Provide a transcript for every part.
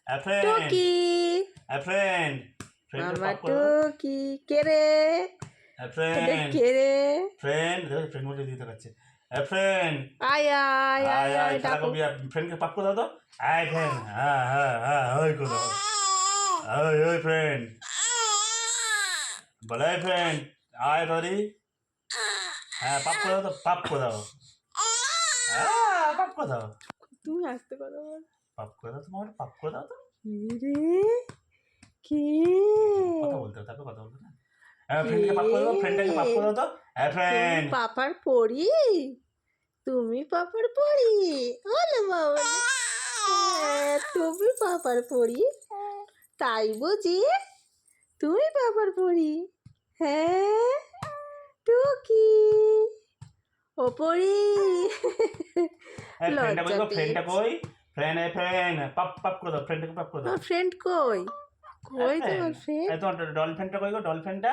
friend টুকি friend friend আমার পাপ করো টুকি কে রে এটা ফ্রেন্ড কে রে ফ্রেন্ড দেখো ফ্রেন্ড বলে দিতে পারছে ফ্রেন্ড আয় আয় আয় আয় আয় আয় খেলা ডাকো করবি ফ্রেন্ডকে পাপ করে দাও তো আয় ফ্রেন্ড হ্যাঁ হ্যাঁ হ্যাঁ ওই করে দাও ওই ফ্রেন্ড বলে ফ্রেন্ড আয় তাড়াতাড়ি হ্যাঁ পাপ করে দাও তো পাপ করে দাও হ্যাঁ পাপ করে দাও তুমি আসতে কথা বল পাপ করে দাও তোমার পাপ করে দাও তো কি রে কে কথা বলতে হবে তাকে কথা বলতে না ফ্রেন্ডকে পাপ করে দাও ফ্রেন্ডটাকে পাপ করে দাও তো হ্যাঁ তুমি ফ্রেন্ড পাপার পড়ি তুমি পাপার পড়ি বলে বাবা তুমি পাপার পড়ি তাই বুঝি তুমি পাপার পড়ি হ্যাঁ টুকি ও পড়ি ফ্রেন্ডটা কই লজ্জা গো ফ্রেন্ডটা পেয়েছে কই ফ্রেন্ড ফ্রেন্ড পাপ পাপ করে দাও ফ্রেন্ডটাকে পাপ করে দাও তোমার ফ্রেন্ড কই কই তোমার ফ্রেন্ড তোমার ডলফিনটা কই গো ডলফিনটা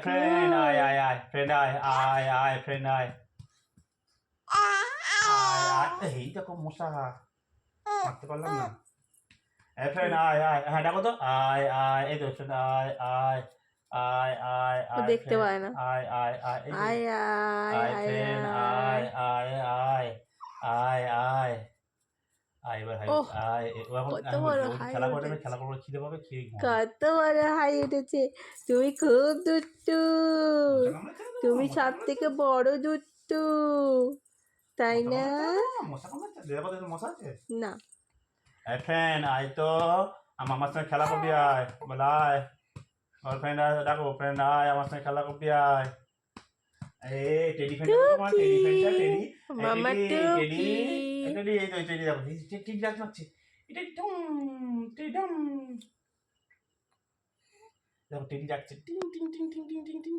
ফ্রেন্ড আয় আয় আয় ফ্রেন্ড আয় আয় আয় ফ্রেন্ড আয় এই দেখো মশা মারতে পারলাম না ফ্রেন্ড আয় আয় হ্যাঁ ডাকো তো আয় আয় এই তো ফ্রেন্ড আয় আয় আয় আয় ও আয় দেখতে friend, পায় না আয় আয় আয় এই আয় আয় আয় আয় ফ্রেন্ড আয় আয় আয় আয় আয় আয় আয় এবার হাই ওহ আয় এখন কত বড় হাই খেলা করে উঠেছে খেলা করবো খিদে পাবে খেয়ে ঘুমাবো কত বড় হাই উঠেছে তুমি খুব দুষ্টু মশা কামড়াচ্ছে না তো তুমি মশা সব কামড়াচ্ছে থেকে বড় দুষ্টু তাই মশা না কামড়াচ্ছে না মশা কামড়াচ্ছে নিরাপদে মশা আছে না ফ্রেন্ড আয় তো আমার সঙ্গে খেলা করবি আয় বলে আয় আমার ফ্রেন্ড আয় ডাকো ফ্রেন্ড আয় আমার সঙ্গে খেলা করবি আয় টেডি ফ্রেন্ড তোমার টেডি ফ্রেন্ডটা টেডি মামা টেডি টুকি টেডি এই তো টেডি দেখো টেডি ডাক মারছে এটা টুম টিডম দেখো টেডি ডাকছে টিং টিং টিং টিং টিং টিং টিং